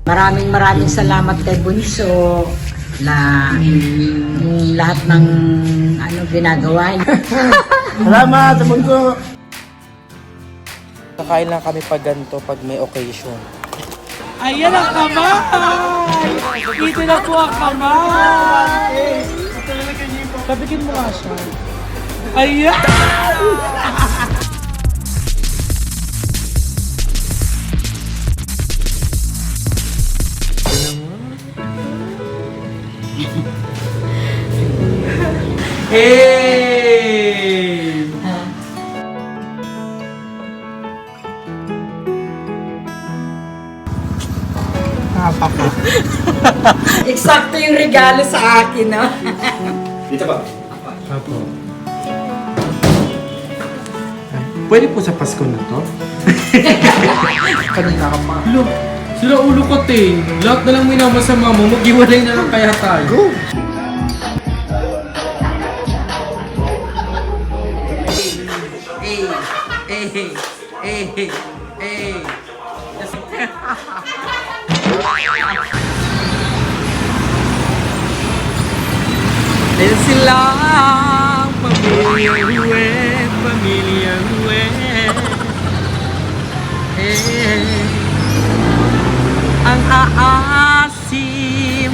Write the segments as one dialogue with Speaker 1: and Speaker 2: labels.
Speaker 1: Maraming salamat kay Bunso na lahat ng ginagawa niya.
Speaker 2: Salamat sa Bunso.
Speaker 3: Kakain lang kami pag ganito, pag may occasion.
Speaker 2: Ayan ang kamay! Dito na po ang kamay! Pabikin mo nga siya. Ayan! Hey!
Speaker 1: Eksakto yung regalo sa akin, no?
Speaker 4: Dito ba?
Speaker 2: Apo. Pwede po sa Pasko na to?
Speaker 3: Kanina ka pa.
Speaker 2: Look, sila ulo ko, te. Lahat na lang minamasama mo, mag-iwalay na lang kaya tayo. Go!
Speaker 3: Dahil silang pamilyang huwet, pamilyang huwet. Ang aasim,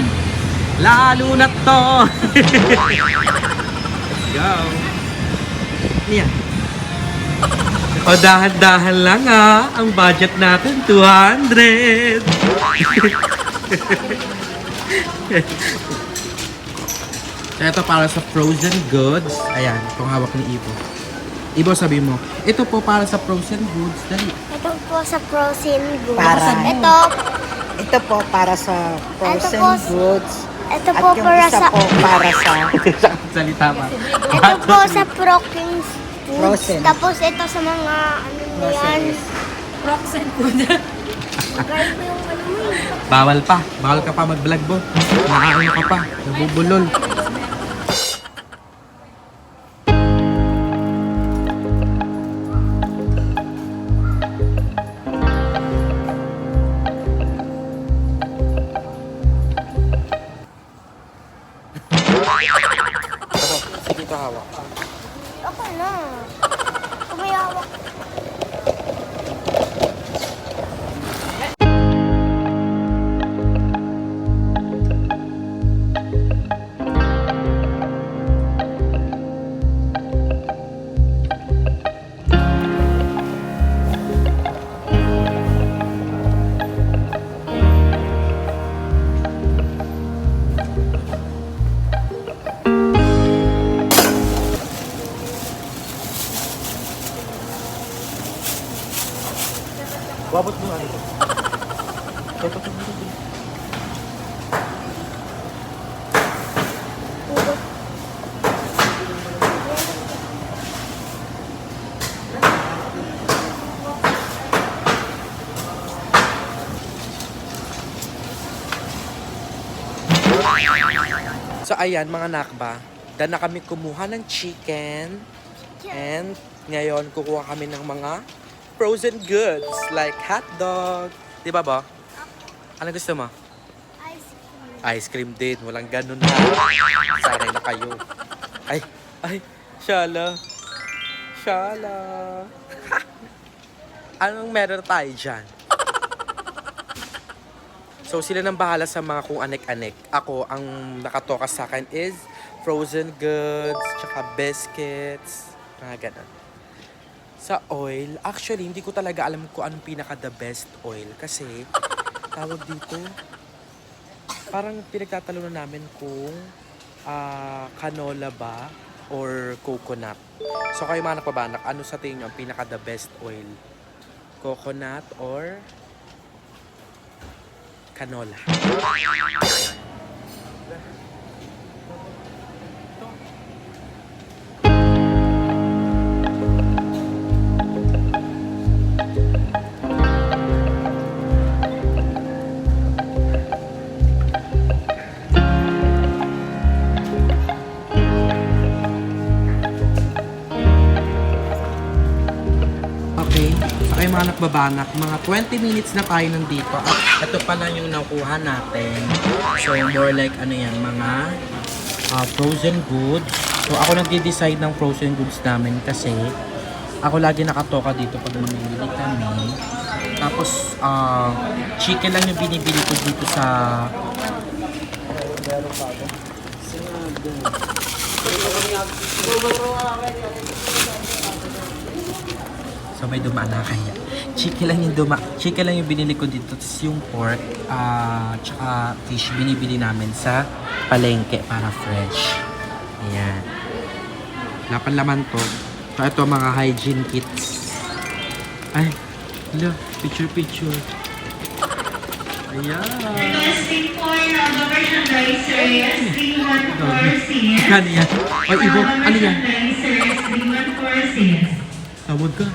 Speaker 3: lalo na to. Let's go. Niya. O dahan-dahan lang ang budget natin 200. So, ito para sa frozen goods. Ayan, itong hawak ni Ibo. Ibo, sabi mo, ito po para sa frozen goods. Dali.
Speaker 5: Ito po sa frozen goods.
Speaker 1: Ito po para sa frozen
Speaker 5: Ito po-
Speaker 1: goods.
Speaker 5: Ito
Speaker 1: At
Speaker 5: po
Speaker 1: yung
Speaker 5: para
Speaker 1: isa
Speaker 5: sa
Speaker 1: po para sa
Speaker 3: Salita pa.
Speaker 5: ito po sa frozen foods.
Speaker 1: Frozen.
Speaker 5: Tapos ito sa mga ano yan. Frozen food. Gaya ko yung ano mo eh.
Speaker 3: Bawal pa. Bawal ka pa mag-vlog mo. Nakaano ka pa. Nabubulol. Sige, ito hawak.
Speaker 5: Okay na. Kumayawak.
Speaker 3: Wabot mo ano. Ito. So ayan mga nakba, dahil na kami kumuha ng chicken and ngayon kukuha kami ng mga frozen goods like hot dog. Di ba ba? Ano gusto mo?
Speaker 5: Ice cream.
Speaker 3: Ice cream din. Walang ganun na. Sanay na kayo. Ay, shala. Shala. Anong meron tayo dyan? So sila nang bahala sa mga kung anek-anek. Ako, ang nakatoka sa akin is frozen goods, tsaka biscuits, mga ganun. Sa oil, actually, hindi ko talaga alam kung anong pinaka the best oil. Kasi, tawag dito, parang pinagtatalunan namin kung canola ba or coconut. So kayo mga nakpabanak, ano sa tingin nyo ang pinaka the best oil? Coconut or canola? Okay, sa kayo mga babanak, mga 20 minutes na tayo nandito. At ito pala yung nakuha natin. So, more like, ano yan, mga frozen goods. So, ako nagde-decide ng frozen goods namin kasi ako lagi nakatoka dito pag mamimili kami. Tapos, chicken lang yung binibili ko dito sa... So may dumaan na kaya. Chicken lang yung binili ko dito. Tapos yung pork, tsaka fish binibili namin sa palengke para fresh. Ayan. Laman to. So ito mga hygiene kits. Ay, hello, picture. Ayan. Kano yan? Ay, ibo. Ano yan? Tawag ka.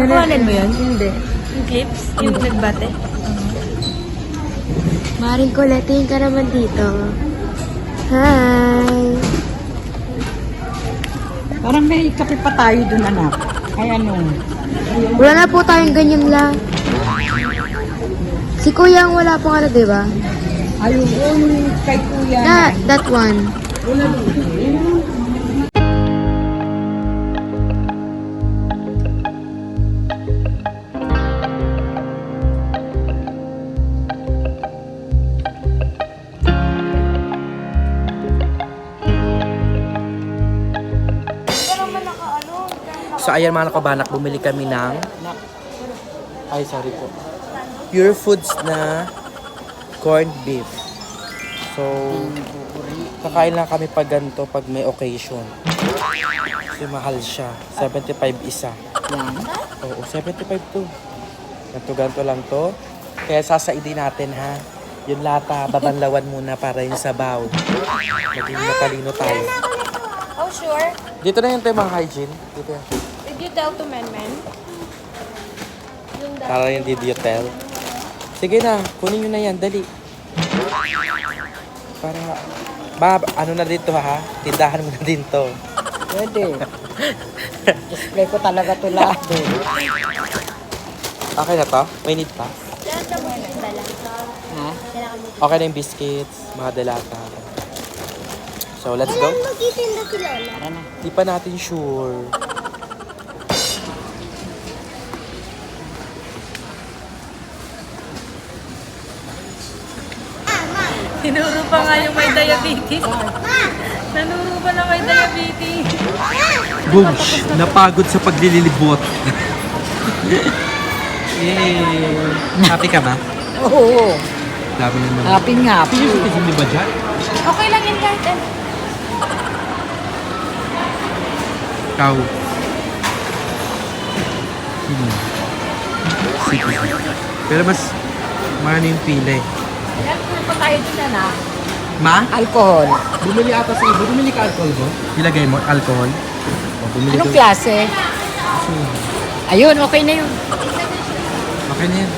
Speaker 5: Nakuhanan mo yun? Hindi. Yung clips? Yung nagbate? Maring Colette, ka naman dito. Hi!
Speaker 1: Parang may kape pa tayo dun, anak. Ay, ano?
Speaker 5: Wala na po tayong ganyan lang. Si Kuya ang wala pong ano, di ba?
Speaker 1: Ayun, yung kay Kuya.
Speaker 5: That one.
Speaker 3: So ayan mga nakabanak, bumili kami ng... Ay, sorry po. Pure Foods na corned beef. So, kakain lang kami pag ganito, pag may occasion. Kasi mahal siya. 75 isa. Oo, 75 to. Ganto lang to. Kaya sasaidin natin ha. Yung lata, babanlawan muna para yung sabaw. Maging matalino tayo.
Speaker 4: Oh, sure.
Speaker 3: Dito na yung mga hygiene. Dito yan.
Speaker 4: Did you tell to men?
Speaker 3: Para yung did you tell? Sige na, kunin nyo na yan, dali. Para, ano na dito ha? Tindahan mo na din to.
Speaker 1: Pwede. Display ko talaga to lahat.
Speaker 3: Okay na to? May need pa?
Speaker 1: Ha?
Speaker 3: Okay na yung biscuits, mga delata. So, let's go.
Speaker 5: Magtitinda si Lola.
Speaker 3: Di pa natin sure.
Speaker 4: Tinuro pa nga yung may diabetes. Nanuro pa na may diabetes.
Speaker 3: Boom! Napagod sa paglilibot. Yay! Happy ka ba?
Speaker 1: Oo.
Speaker 3: Dami na naman.
Speaker 1: Happy nga.
Speaker 3: Sino citizen di ba dyan?
Speaker 4: Okay lang yun kahit ano.
Speaker 3: Ikaw. Citizen. Pero mas mahal yung pila eh.
Speaker 1: Ano pa tayo dun, anak?
Speaker 3: Ma?
Speaker 1: Alcohol.
Speaker 2: Bumili ata sa iba. Bumili ka alcohol mo?
Speaker 3: Ilagay mo alcohol. O, bumili
Speaker 1: Anong
Speaker 3: ko.
Speaker 1: klase? Ayun, okay na yun.
Speaker 3: Okay na yan.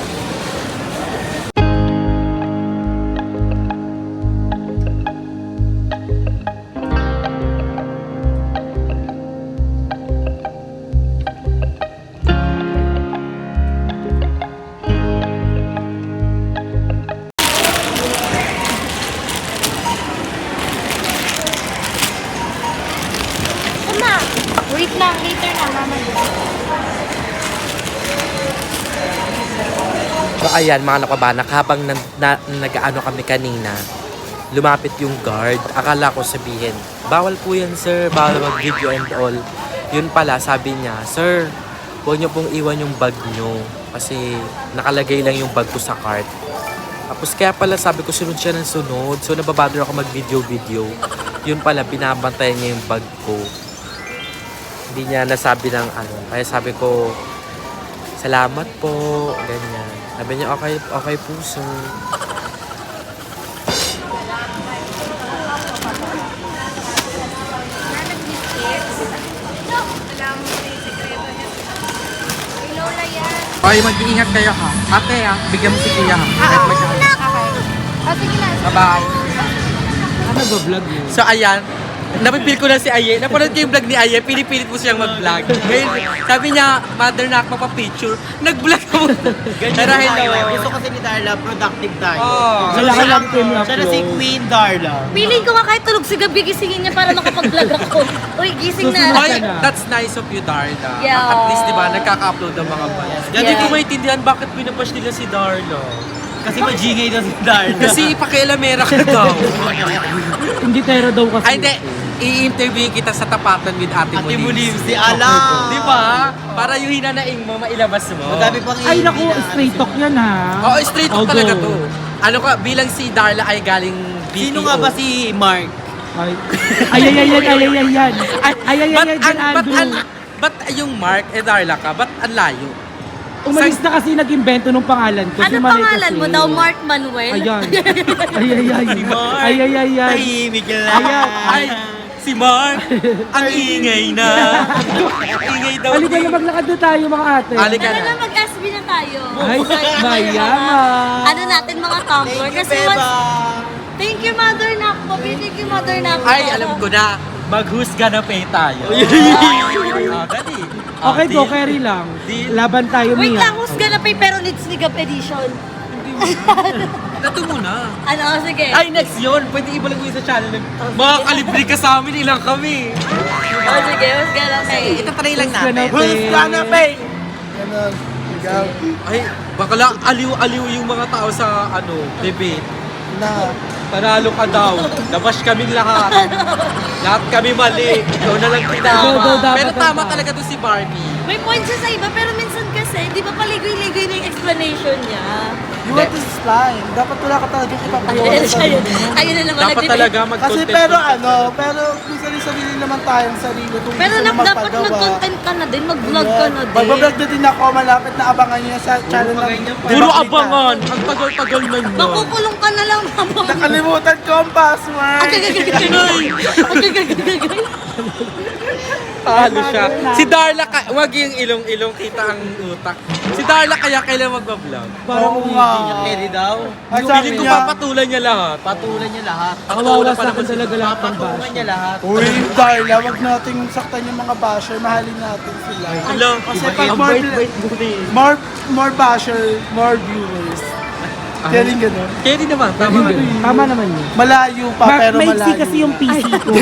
Speaker 3: So ayan mga nakabanak, habang nag-ano kami kanina, lumapit yung guard. Akala ko sabihin, bawal po yan sir, bawal mag-video and all. Yun pala, sabi niya, sir, huwag niyo pong iwan yung bag niyo. Kasi nakalagay lang yung bag ko sa cart. Tapos kaya pala sabi ko, sunod siya ng sunod. So nababother ako mag-video. Yun pala, binabantayan niya yung bag ko. Hindi niya nasabi ng ano. Kaya sabi ko, salamat po. Ganyan. Sabi niya, okay po sir.
Speaker 2: Ay, mag-iingat kayo ha. Ate ha, bigyan mo si Kuya ha. Kahit masyado.
Speaker 5: Sige na.
Speaker 2: Bye-bye. Ano ba vlog yun?
Speaker 3: So ayan, napipil ko na si Aye. Napanood ko yung vlog ni Aye, pinipilit mo siyang mag-vlog. Ngayon, sabi niya, mother na ako magpa-picture. Nag-vlog ako. Pero hello.
Speaker 6: Gusto kasi ni Darla, productive tayo.
Speaker 3: Oh.
Speaker 6: Siya na si Queen Darla.
Speaker 4: Piling ko nga kahit tulog si gabi, gisingin niya para makapag-vlog ako. Uy, gising na.
Speaker 3: Ay, that's nice of you, Darla.
Speaker 4: Yeah.
Speaker 3: At least, di ba, nagkaka-upload ng mga vlogs.
Speaker 4: Yeah.
Speaker 3: Hindi ko maintindihan bakit pinabash nila si Darla.
Speaker 6: Kasi majingay na si Darla.
Speaker 3: Kasi pakialamera ka daw.
Speaker 2: Hindi tera daw kasi.
Speaker 3: Ay, hindi. I-interview kita sa tapatan with Ate
Speaker 6: Ate
Speaker 3: Mulim.
Speaker 6: Mulim, si Ala.
Speaker 3: Di ba? Para yung hinanaing mo, mailabas mo.
Speaker 6: Madami pang
Speaker 2: Ay naku, straight talk yan ha.
Speaker 3: Oo, straight talk
Speaker 2: Although-
Speaker 3: talaga to. Ano ka, bilang si Darla ay galing BPO.
Speaker 6: Sino nga ba si Mark?
Speaker 2: Ay, yan.
Speaker 3: Ba't yung Mark, Darla ka? Ba't ang layo?
Speaker 2: Umalis na kasi nag-invento ng pangalan ko.
Speaker 4: Ano
Speaker 2: Si Mari
Speaker 4: pangalan
Speaker 2: kasi.
Speaker 4: mo daw? Mark Manuel?
Speaker 2: Ayan.
Speaker 6: Mark.
Speaker 2: Ay.
Speaker 6: Tahimik lang.
Speaker 2: Ayan.
Speaker 3: Ay, si Mark, ang ingay na. Ingay daw.
Speaker 2: Halika na maglakad na tayo mga ate.
Speaker 3: Halika
Speaker 4: Ano
Speaker 3: na.
Speaker 4: na, mag-SB na tayo.
Speaker 2: Ay, mayaman.
Speaker 4: Ano natin mga tumbler?
Speaker 6: Thank you,
Speaker 4: Kasi
Speaker 6: Beba.
Speaker 4: Thank you, Mother Nakpo. Thank you, Mother Nakpo.
Speaker 3: Ay, alam ko na. Maghusga na pay tayo. Dali.
Speaker 2: Okay,
Speaker 3: Deal.
Speaker 2: go carry lang.
Speaker 3: Deal.
Speaker 2: Laban tayo,
Speaker 4: Wait
Speaker 2: Mia.
Speaker 4: lang, husga na pay pero needs ni Gap Edition.
Speaker 3: Ito muna.
Speaker 4: Ano, sige.
Speaker 3: Ay, next yun. Pwede ibalik mo yun sa channel. Mga kalibre ka sa amin, ilang kami.
Speaker 4: Oh, sige, husga na pay.
Speaker 3: Ito try lang
Speaker 2: Husga
Speaker 3: natin.
Speaker 2: na pay.
Speaker 6: Husga na pay.
Speaker 3: Ay, bakala aliw-aliw yung mga tao sa debate. Panalo ka daw. Labas kaming lahat. Lahat kami mali. Ikaw na lang
Speaker 2: Go,
Speaker 3: tinawa.
Speaker 2: dapat
Speaker 3: Pero tama
Speaker 2: dapat.
Speaker 3: talaga to si Barbie.
Speaker 4: May point siya sa iba, pero minsan kasi, di ba paligoy-ligoy na yung explanation niya?
Speaker 7: You want to slime. Dapat wala ka talaga ipapagawa
Speaker 4: Ayun,
Speaker 7: sa
Speaker 4: ayun.
Speaker 7: sarili mo.
Speaker 4: Ayun na naman.
Speaker 3: Dapat
Speaker 4: nagtitip.
Speaker 3: talaga
Speaker 7: Kasi
Speaker 3: mag-content.
Speaker 7: pero may sarili naman tayong sarili kung
Speaker 4: Pero
Speaker 7: gusto mo
Speaker 4: dapat
Speaker 7: magpagawa.
Speaker 4: mag-content ka na din, mag-vlog ka na din.
Speaker 7: Mag-vlog na din ako, malapit na abangan niyo sa channel ng
Speaker 3: Puro abangan. Ang tagal-tagal na yun.
Speaker 4: Makukulong ka na lang, mama.
Speaker 7: Nakalimutan ko ang password.
Speaker 3: Talo siya. Si Darla, wag yung ilong-ilong kita ang utak. Si Darla kaya kailan magbablog?
Speaker 7: Parang nga.
Speaker 6: Carry daw.
Speaker 7: Ay, sabi
Speaker 3: Piling ko
Speaker 7: niya,
Speaker 3: papatulan niya lahat.
Speaker 6: Patulan niya lahat.
Speaker 2: Kawawa sa akin talaga lahat ng
Speaker 6: Patulan
Speaker 2: bash.
Speaker 6: niya lahat.
Speaker 7: uy, Darla, wag nating saktan yung mga basher. Mahalin natin sila.
Speaker 3: Hello.
Speaker 7: Kasi pag more basher, more viewers. Galing gano'n.
Speaker 3: Kaya naman, tama naman.
Speaker 2: Tama naman yun.
Speaker 7: Malayo pa, pero
Speaker 2: Maiksi
Speaker 7: malayo.
Speaker 2: kasi yung PC ko.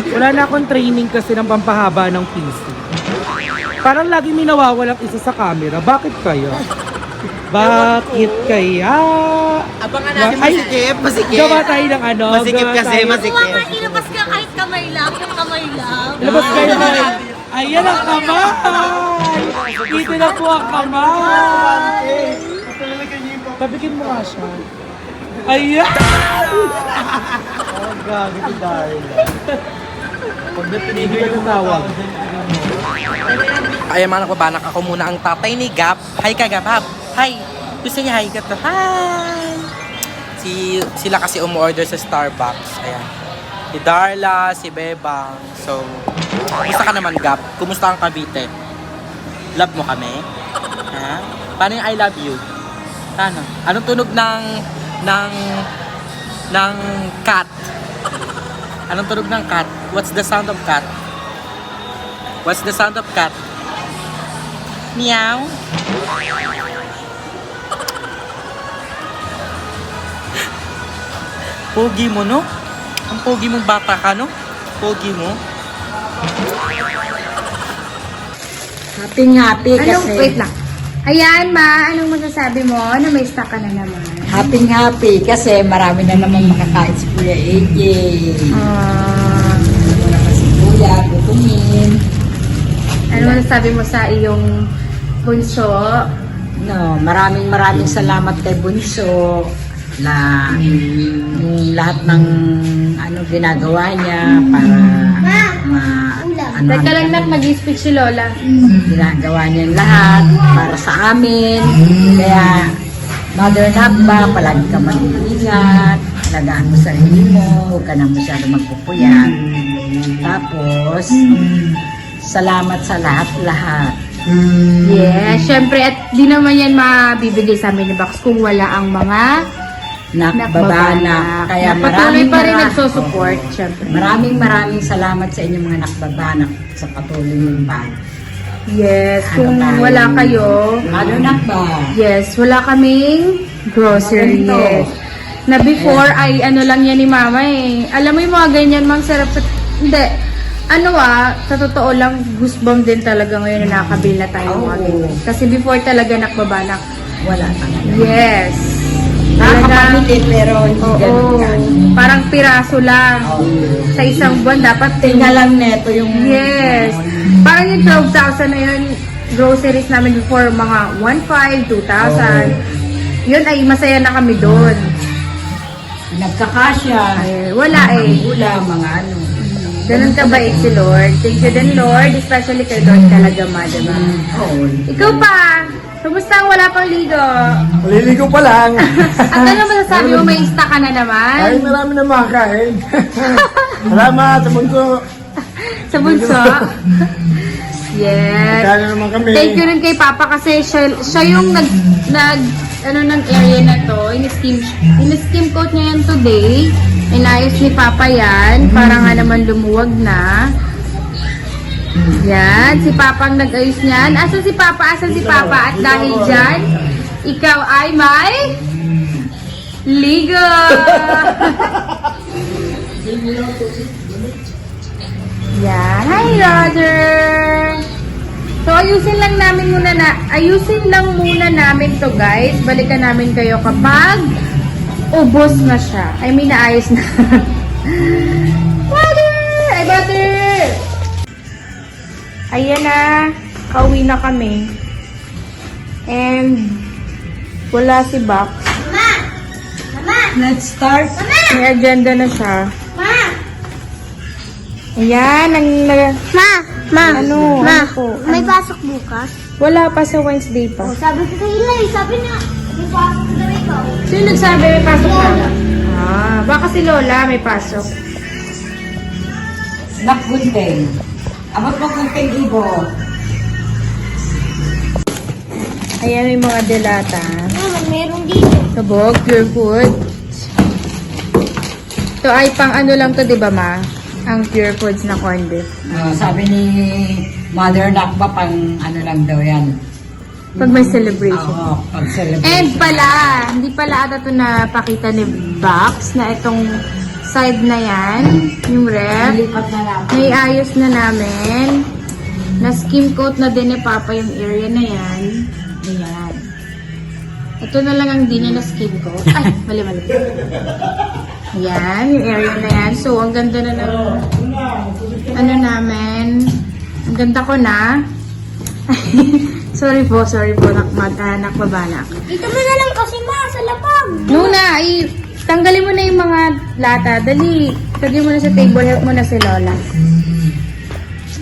Speaker 2: Wala na akong training kasi ng pampahaba ng PC. Parang lagi may nawawalang isa sa camera. Bakit kaya? Bakit kaya?
Speaker 6: Abangan natin masikip, masikip.
Speaker 2: Gawa tayo ng ano?
Speaker 6: Masikip
Speaker 2: gawa
Speaker 6: kasi,
Speaker 2: tayo-
Speaker 6: masikip.
Speaker 4: Kuha nga, ilabas ka kahit kamay lang, yung kamay lang.
Speaker 2: Labas kayo na. Ayan ang kamay! Dito na po ang kamay! Pabikin mo nga siya. Ayan!
Speaker 7: Ang gagi si Darla.
Speaker 2: Pag natinigil ka ng tawag.
Speaker 3: Ay, mga nakabanak, ako muna ang tatay ni Gap. Hi ka, Gap. Hi. Gusto niya hi ka to. Hi. Sila kasi umorder sa Starbucks. Ayan. Si Darla, si Bebang. So, kumusta ka naman, Gap? Kumusta ang Cavite? Love mo kami? Ha? Paano yung I love you? Paano? Anong tunog ng cat? Anong tunog ng cat? What's the sound of cat? What's the sound of cat? Meow. Pogi mo, no? Ang pogi mong bata ka, no? Pogi mo.
Speaker 1: Happy-happy kasi.
Speaker 5: Wait lang. Ayan, Ma, anong masasabi mo na may stock ka na naman?
Speaker 1: Happy kasi marami na naman makakain si Kuya AJ. Ano naman si Kuya, gutumin.
Speaker 5: Ano masasabi mo sa iyong bunso?
Speaker 1: No, maraming salamat kay Bunso na yung lahat ng ano ginagawa niya para ano,
Speaker 5: Teka lang, Nak, mag-speak si Lola.
Speaker 1: ginagawa niya lahat para sa amin. Kaya Mother Nakba, palagi ka mag-iingat, alagaan mo sarili mo, huwag ka na masyado magpupuyat. Tapos, salamat sa lahat-lahat.
Speaker 5: Yes, syempre, at di naman yan mabibigay sa amin ni Box kung wala ang mga
Speaker 1: Nakbabana. Kaya
Speaker 5: patuloy pa rin nagsusupport, syempre.
Speaker 1: maraming salamat sa inyong mga nakbabana sa patuloy ng band.
Speaker 5: Yes,
Speaker 1: Ano
Speaker 5: kung
Speaker 1: tayo?
Speaker 5: wala kayo,
Speaker 1: Mother Nakba.
Speaker 5: yes, wala kaming grocery.
Speaker 1: Ganito.
Speaker 5: Yes. Na before ay ano lang yan ni Mama eh. Alam mo yung mga ganyan, mang sarap sa... Hindi. Ano sa totoo lang, goosebump din talaga ngayon na nakabili na tayo ng mga
Speaker 1: Oo.
Speaker 5: ganyan. Kasi before talaga nakbabanak.
Speaker 1: Wala talaga.
Speaker 5: Yes.
Speaker 1: Nakakapamili pero hindi ganun
Speaker 5: Oo.
Speaker 1: yan.
Speaker 5: Parang piraso lang. Sa isang buwan, dapat
Speaker 1: Tingnan lang neto yung...
Speaker 5: Yes. Parang yung 12,000 na yun, groceries namin before, mga 1,500, 2,000. Yun ay masaya na kami doon.
Speaker 1: Nagkakasya.
Speaker 5: Ay, wala eh.
Speaker 1: Ulam, mga ano.
Speaker 5: Ganun kabait si Lord. Thank you din, Lord. Especially kay Lord talaga, ma, diba?
Speaker 1: Oo.
Speaker 5: Ikaw pa, kumusta ang wala pang ligo?
Speaker 7: Maliligo pa lang.
Speaker 5: At ano masasabi mo, may ista ka na
Speaker 7: Ay,
Speaker 5: naman?
Speaker 7: marami na makakain. Salamat sa mundo.
Speaker 5: Sa bunso? Yes.
Speaker 7: Kaya naman kami.
Speaker 5: Thank you rin kay Papa kasi siya yung ano ng area na to. In-skim coat niya yan today. Inayos ni Papa yan. Para nga naman lumuwag na. Yan. Si Papa ang nag-ayos niyan. Asan si Papa? Asan si Papa? At dahil dyan, ikaw ay may ligo! Yan. Hi, Roger! So, ayusin lang muna namin to, guys. Balikan namin kayo kapag ubos na siya. I mean, naayos na. Butter! Ay, butter! Ayan na. Kauwi na kami. And, wala si Box.
Speaker 1: Let's start.
Speaker 5: May agenda na siya. Ayan, Ano? Ano po?
Speaker 8: May pasok bukas?
Speaker 5: Wala pa sa Wednesday pa.
Speaker 8: Sabi ko sa Ilay, sabi na, may pasok na ikaw.
Speaker 5: Sino nagsabi may pasok na? Baka si Lola may pasok.
Speaker 1: Nakgunting. Abot mo kunting ibo.
Speaker 5: Ayan yung mga delata.
Speaker 8: Meron dito.
Speaker 5: Sabog, pure food. Ito ay pang ano lang to, di ba, Ma? Ang pure foods na corned beef.
Speaker 1: Sabi ni Mother Nakba, pang ano lang daw yan.
Speaker 5: Pag may celebration.
Speaker 1: Oo, pag-celebrate.
Speaker 5: And pala, hindi pala ata ito napakita ni Box na itong side na yan, yung ref.
Speaker 1: Lipat na lang.
Speaker 5: May ayos na namin. Na skim coat na din ni Papa yung area na yan. Ayan. Ito na lang ang di niya na skim coat. Ay, mali. Ayan, yung area na yan. So, ang ganda na ng ano namin. Ang ganda ko na. sorry po, nakbabanak.
Speaker 8: Dito mo na lang kasi sa lapag.
Speaker 5: Nuna, tanggalin mo na yung mga lata. Dali, lagyan mo na sa table, help mo na si Lola.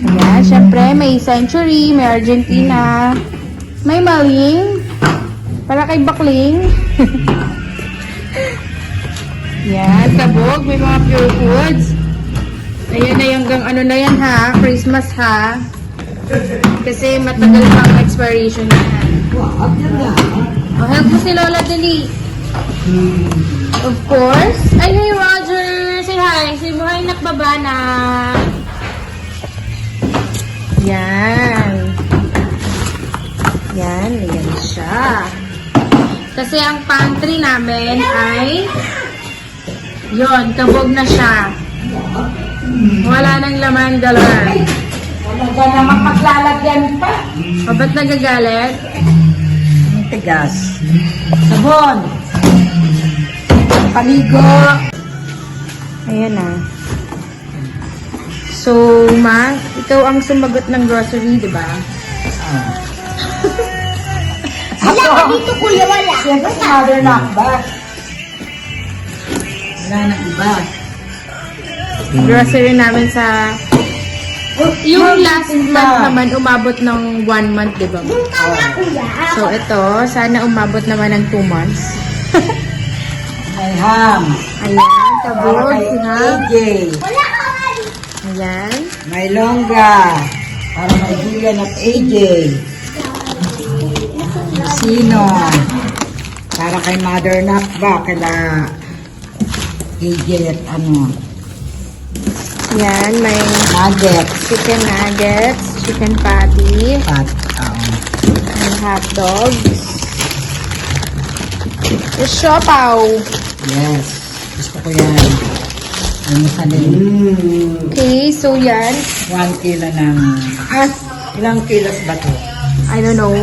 Speaker 5: Ayan, syempre, may Century, may Argentina, may Maling, para kay Bakling. Yan, kabog, may mga pure foods. Ayan na yung ano na yan ha, Christmas ha. Kasi matagal pang expiration yan. Oh, help mo si Lola dali. Of course. Ay, hey Roger! Say hi! Say mo hi, nakbabana! Yan. Yan, ayan siya. Kasi ang pantry namin ay yon, kabog na siya. Wala nang laman galore.
Speaker 1: Talaga naman maglalagyan pa.
Speaker 5: O, ba't nagagalit?
Speaker 1: matigas. Sabon. Paligo.
Speaker 5: Ayan na. So, ma, ikaw ang sumagot ng grocery, di ba?
Speaker 8: Wala, dito kuya, wala.
Speaker 1: Siyempre, si Mother Nakba. Wala nang iba.
Speaker 5: Grocery namin sa... Yung last month naman, umabot ng 1 month, di ba?
Speaker 8: Yung kanya kuya.
Speaker 5: So, ito, sana umabot naman ng 2 months.
Speaker 1: May ham.
Speaker 5: Ayan,
Speaker 1: Para
Speaker 5: kabog,
Speaker 1: kay
Speaker 5: ha?
Speaker 1: AJ.
Speaker 8: Wala ka nga.
Speaker 5: Ayan.
Speaker 1: May longga. Para kay Julian at AJ. Sino? Para kay Mother Nakba. Kala AJ at ano.
Speaker 5: Ayan, may
Speaker 1: Nuggets.
Speaker 5: chicken nuggets, chicken patty,
Speaker 1: Pat.
Speaker 5: and hot dogs. Siopaw.
Speaker 1: Yes. Gusto ko yan. Ano sanin?
Speaker 5: Okay, so yan.
Speaker 1: 1 kilo ng... ilang kilos ba to?
Speaker 5: I don't know.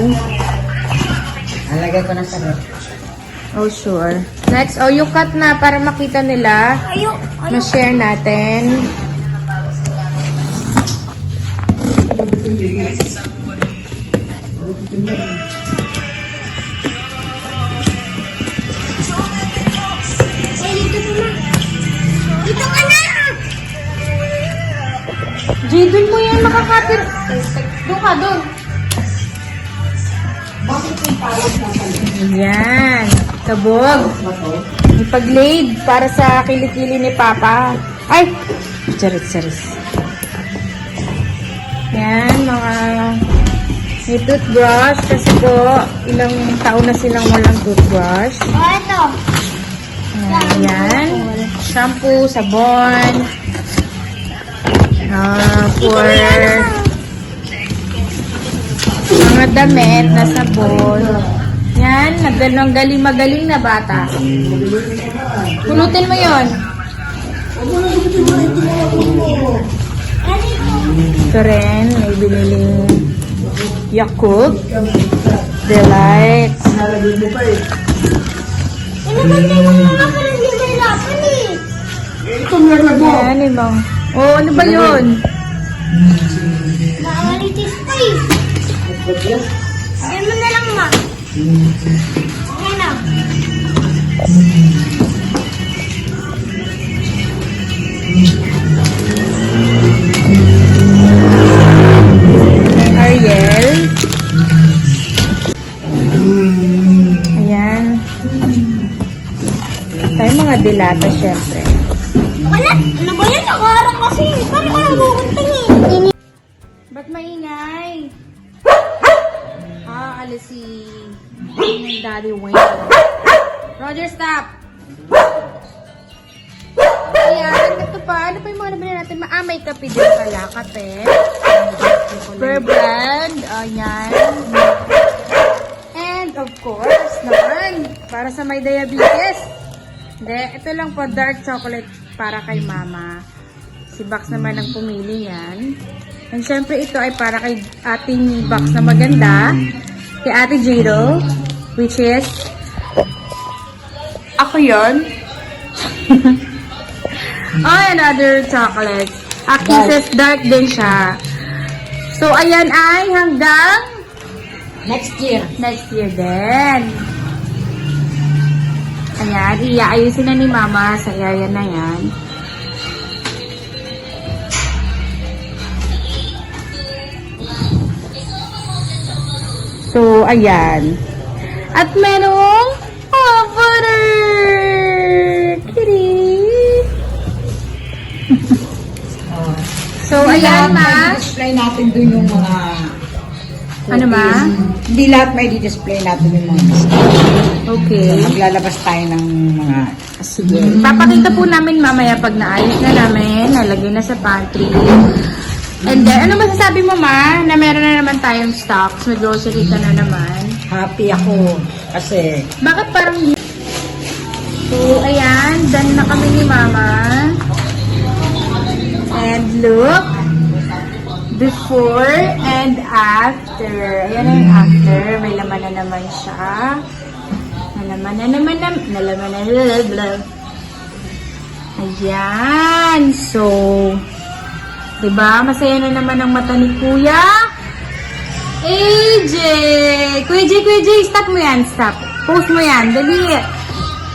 Speaker 1: Alagay ko na sa rep.
Speaker 5: Oh, sure. Next, oh, yung cut na para makita nila. Na-share natin.
Speaker 8: Ay, dito ka na. Dito ka na.
Speaker 5: Jay, dun mo yan makakapir. Doon ka, doon. Yan. Kabog. May pag-laid para sa kilikili ni Papa. Ay! Charit. Yan, mga may toothbrush kasi po ilang taon na silang walang toothbrush.
Speaker 8: Oh, ito.
Speaker 5: Yan. Shampoo, sabon. For mga damit na sabon. Yan, nagdanong magaling na bata. Pulutin mo yon. Ito rin, may biniling Yakult, Delights.
Speaker 8: Ano ba niya yung mga parang hindi may lapan eh?
Speaker 5: Yan, ibang. Oh, ano ba yun?
Speaker 8: Nakakalitis pa eh. Yan mo na lang, ma. Yan na.
Speaker 5: Ariel. Ayan. Tayo mga dilata, syempre.
Speaker 8: Wala. Ano ba yan? Nakaharap kasi. Paano ka nabukunting eh?
Speaker 5: Ba't maingay? Alis si Daddy Wayne. Roger, stop! Ayan, ito pa. Ano pa yung mga nabili natin? May kape din pala. Kape. Bear brand. Ayan. And of course, naman, para sa may diabetes. Hindi, ito lang po, dark chocolate para kay mama. Si Bax naman ang pumili yan. And syempre ito ay para kay ating Bax na maganda. Kay Ate Jado, which is ako yun. Oh, another chocolate. Kisses dark din siya. So, ayan ay hanggang
Speaker 1: Next year.
Speaker 5: next year din. Ayan, iaayusin na ni Mama sa area na yan. So, ayan. At merong butter! Kitty! So, ayan, Ma.
Speaker 1: Display natin dun yung mga...
Speaker 5: Ano, Ma?
Speaker 1: Hindi lahat may di-display natin yung mga
Speaker 5: Okay.
Speaker 1: maglalabas tayo ng mga...
Speaker 5: Sige. Papakita po namin mamaya pag naayos na namin, nalagay na sa pantry. And then, ano masasabi mo, Ma? Na meron na naman tayong stocks, may grocery ka na naman.
Speaker 1: Happy ako kasi
Speaker 5: Bakit parang... So, ayan, done na kami ni Mama. And look, before and after. after. Ayan na yung after. May laman na naman siya. Nalaman na blah. Ayan. So, diba? Masaya na naman ang mata ni Kuya. AJ! Kuya J, stop mo yan. Stop. Post mo yan. Dali.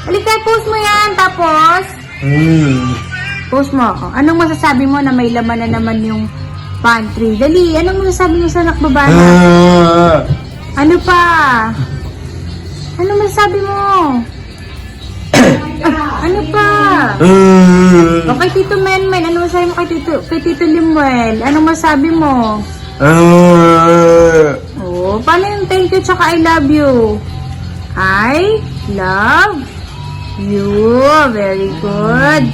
Speaker 5: Halika, post mo yan. Tapos, post mo ako. Anong masasabi mo na may laman na naman yung pantry? Dali. Anong masasabi mo sa anak babae? Ano pa? Ano masasabi mo? Ano pa? O kay Tito Menmen, ano masabi mo kay Tito Limuel? Anong masabi mo? Oh, paano yung thank you tsaka I love you? I love you. Very good.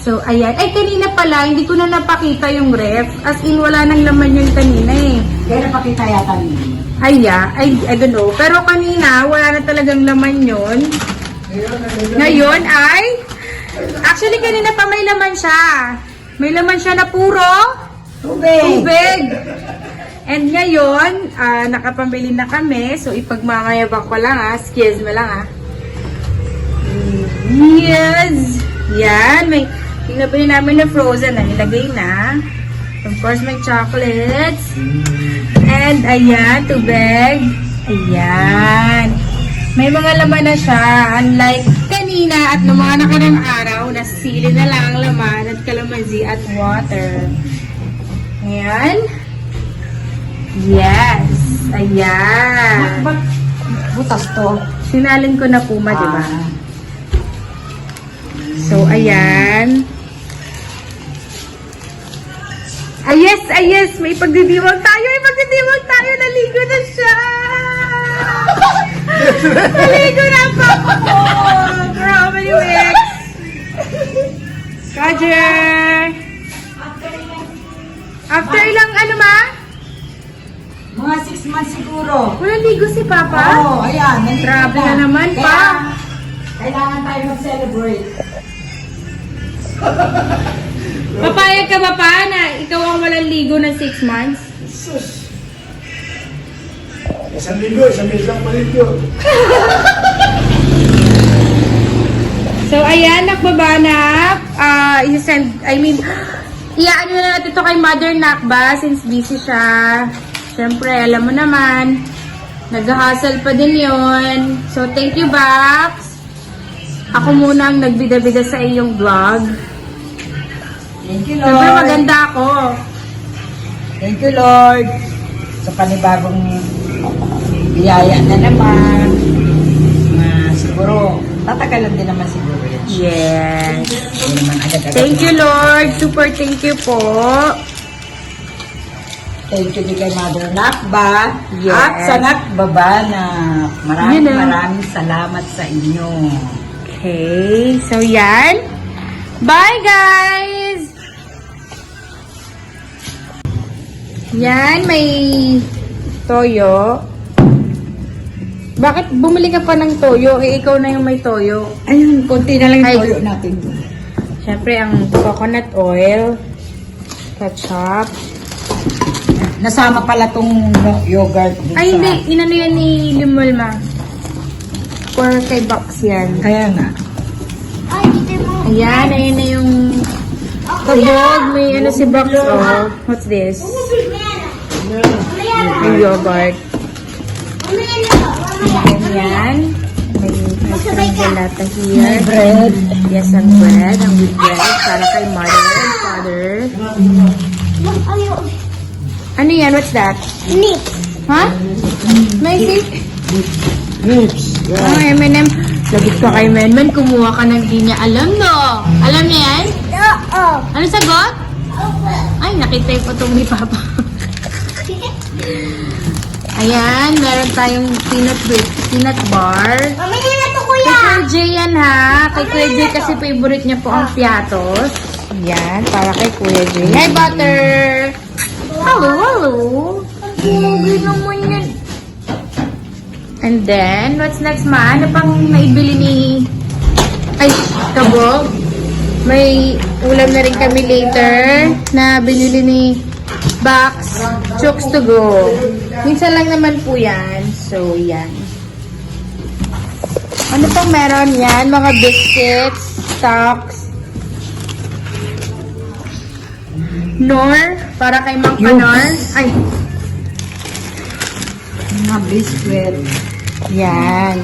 Speaker 5: So, ayan. Ay, kanina pala, hindi ko na napakita yung ref. As in, wala nang laman yun kanina eh.
Speaker 1: Kaya napakita yata niyo.
Speaker 5: Ay, yeah. I don't know. Pero kanina, wala na talagang laman yun. Ngayon ay, actually kanina pa may laman siya. May laman siya na puro tubig. And ngayon, nakapambili na kami. So, ipagmamayabang ko lang excuse me lang Yes! Yan, may pinabili namin na frozen na nilagay na. Of course, may chocolates. And ayan, tubig. Ayan. May mga laman na siya. Unlike kanina at noong mga nakarang araw, nasili na lang ang laman at kalamansi at water. Ayan. Yes. Ayan.
Speaker 1: Butas to.
Speaker 5: Sinalin ko na Puma, di ba? So, ayan. Yes. May pagdidiwag tayo. Naligo na siya. Naligo na ang papa ko. For how many weeks? Roger. After ilang ano ma?
Speaker 1: Mga 6 months siguro.
Speaker 5: Walang ligo si Papa?
Speaker 1: Oo, ayan.
Speaker 5: Grabe na naman
Speaker 1: Kaya,
Speaker 5: pa.
Speaker 1: kailangan tayo mag-celebrate.
Speaker 5: Papayag ka ba pa na ikaw ang walang ligo ng 6 months?
Speaker 7: Isang linggo lang maligo.
Speaker 5: So, ayan, nakbabanap. Iyaano na natin ito kay Mother Nakba since busy siya. Siyempre, alam mo naman, nag-hustle pa din yon. So, thank you, Bax. Ako muna ang nagbida-bida sa iyong vlog.
Speaker 1: Thank you,
Speaker 5: Siyempre,
Speaker 1: Lord.
Speaker 5: maganda ako.
Speaker 1: Thank you, Lord. Sa panibagong biyaya na naman. Siguro, tatagalan din naman siguro yan.
Speaker 5: Yes.
Speaker 1: Hindi naman agad-agad.
Speaker 5: Thank you, Lord. Super thank you po.
Speaker 1: Thank you din kay Mother Nakba.
Speaker 5: Yes.
Speaker 1: At sa Nakbaba na
Speaker 5: Yun na.
Speaker 1: maraming salamat sa inyo.
Speaker 5: Okay. So, yan. Bye, guys! Yan, may toyo. Bakit bumili ka pa ng toyo? Eh, ikaw na yung may toyo.
Speaker 1: Ayun, konti na lang
Speaker 5: Ay.
Speaker 1: yung toyo natin.
Speaker 5: Siyempre, ang coconut oil, ketchup.
Speaker 1: Nasama pala tong yogurt. dun
Speaker 5: Ay,
Speaker 1: sa-
Speaker 5: hindi. Inano yan ni Limol, ma. For kay Box yan.
Speaker 1: Kaya nga.
Speaker 5: Ayan, ayun na yung kabog. May ano si Box, oh. What's this? May yogurt. Ayan. May gelata here.
Speaker 1: Bread.
Speaker 5: Yes, ang bread. Ang with bread. Para kay mother and father. Ano yan? What's that?
Speaker 8: Nick.
Speaker 5: Ha? May sip?
Speaker 1: Grapes.
Speaker 5: Oh, M&M. Lagot ka kay Menmen. Kumuha ka ng di niya alam, no? Alam niya yan?
Speaker 8: Oo.
Speaker 5: Ano sagot? Ay, nakita yung photo ni Papa. Ayan, meron tayong peanut bar.
Speaker 8: Mamili na to,
Speaker 5: Kay
Speaker 8: kuya.
Speaker 5: Kuya Jay yan ha. Kay Kuya Jay kasi favorite niya po ang piatos. Ayan, para kay Kuya Jay. Hi, Butter! Hello. Ang pogi naman yan. And then, what's next, ma? Ano pang naibili ni... Ay, kabog. May ulam na rin kami later na binili ni Box Chooks to go. Minsan lang naman po yan. So, yan. Ano pang meron yan? Mga biscuits, stocks, Nor, para kay Mang Kanor. Ay,
Speaker 1: Mga biscuit.
Speaker 5: yan.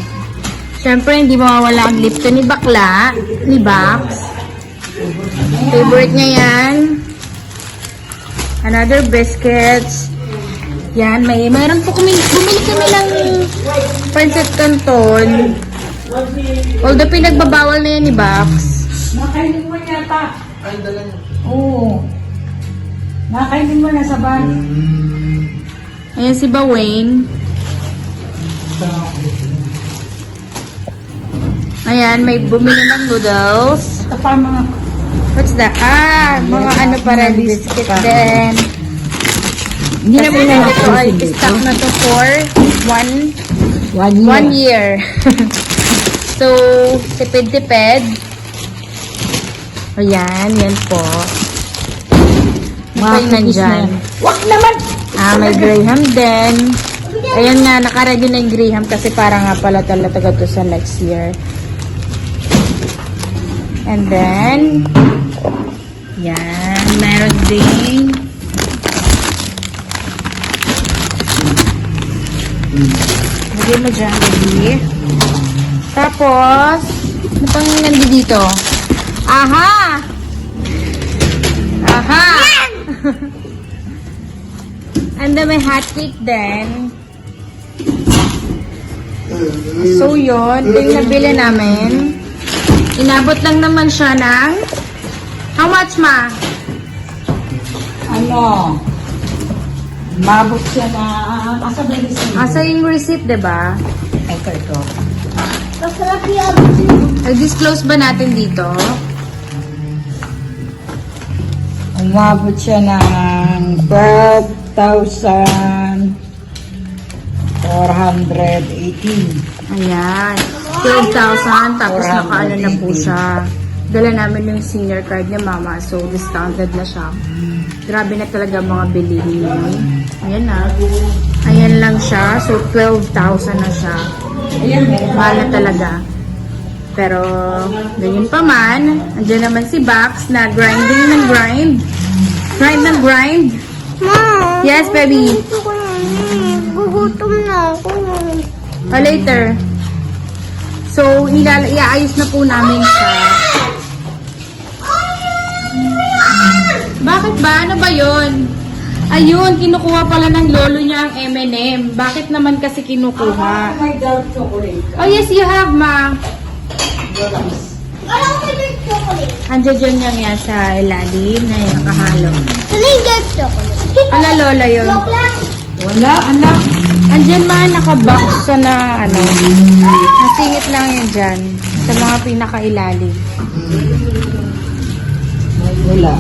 Speaker 5: Siyempre, hindi mawawala ang Lipton ni Bakla, ni Bax. Favorite niya yan. Another biscuits. Yan, meron po bumili kami ng pancit canton. Although pinagbabawal na yan ni Bax.
Speaker 1: Nakainin mo yata. Oo. Nakainin mo na sa bag.
Speaker 5: Ayan si Bawang. Ayan, may bumili ng noodles.
Speaker 1: Ito pa mga
Speaker 5: What's that? Mga ano pa rin, biscuit din.
Speaker 1: hindi na
Speaker 5: Kasi
Speaker 1: muna
Speaker 5: ito ay stock na to for 1 year. So, tipid-tipid. Ayan, yan po. Ano pa yung nandyan?
Speaker 1: Wag naman!
Speaker 5: May Graham din. Ayan nga, nakaready na yung Graham kasi para nga pala talaga to sa next year. And then, yan, meron din. Lagay mo dyan, baby. Tapos, ano pang nandito? Aha! Aha! And then may hot cake din. So yun, ito yung nabili namin. Inabot lang naman siya ng how much, ma?
Speaker 1: Ano? Mabot siya na asabay receipt.
Speaker 5: Asa yung receipt, diba?
Speaker 1: Ito.
Speaker 8: Masarap yan.
Speaker 5: Nag-disclose ba natin dito?
Speaker 1: Umabot siya ng 12,418.
Speaker 5: Ayan. 12,000. Tapos nakaano na po siya. Dala namin yung senior card ni mama. So, discounted na siya. Grabe na talaga mga bilihin niya. Ayan na. Ayan lang siya. So, 12,000 na siya. Mahal na talaga. Pero, ganyan pa man. Andiyan naman si Bax na grinding ng grind. Grind ng grind.
Speaker 8: Ma,
Speaker 5: Yes, baby.
Speaker 8: gusto ko na. Gugutom na ako.
Speaker 5: Later. So, iaayos na po namin siya. Bakit ba? Ano ba yun? Ayun, kinukuha pala ng lolo niya ang M&M. Bakit naman kasi kinukuha?
Speaker 1: My dark chocolate.
Speaker 5: Oh yes, you have, ma.
Speaker 8: Alam ko yung chocolate.
Speaker 5: Andiyan dyan niya yan sa ilalim na yung nakahalo.
Speaker 8: Ano yung dark chocolate?
Speaker 5: Ala, lola yun.
Speaker 8: Joke lang.
Speaker 1: Wala, anak.
Speaker 5: Andyan ma, nakabox sa na, ano, nasingit lang yan dyan. Sa mga pinakailalim.
Speaker 1: Wala.